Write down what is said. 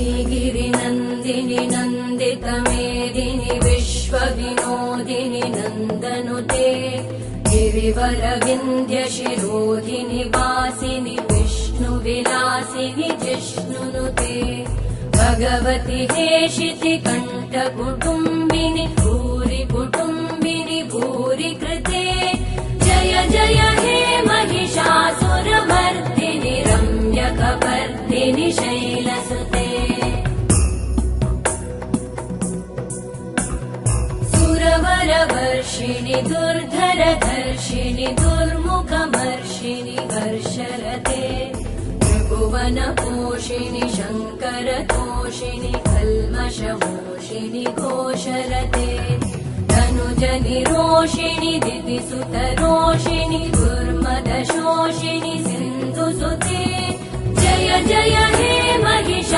श्रीगिरिनन्दिनि नन्दितमेदिनि विश्वविनोदिनि नन्दनुते गिरिवरविन्ध्यशिरोधिनि वासिनि विष्णुविलासिनि जिष्णुनुते भगवति हेशिति कण्ठकुटुम्बिनि भूरि कुटुम्बिनि भूरि कृते जय जय हे महिषासुरमर्दिनि रम्यकपर्दिनि शैलसुते सुरवरवर्षिणि दुर्धरधर्षिणि दुर्मुखमर्षिणि हर्षरते त्रिभुवनपोषिणि शङ्करतोषिणि कल्मषमोषिणि घोषरते तनुजनिरोषिणि दितिसुतरोषिणि दुर्मदशोषिणि सिन्धुसुते जय जय हे महिषा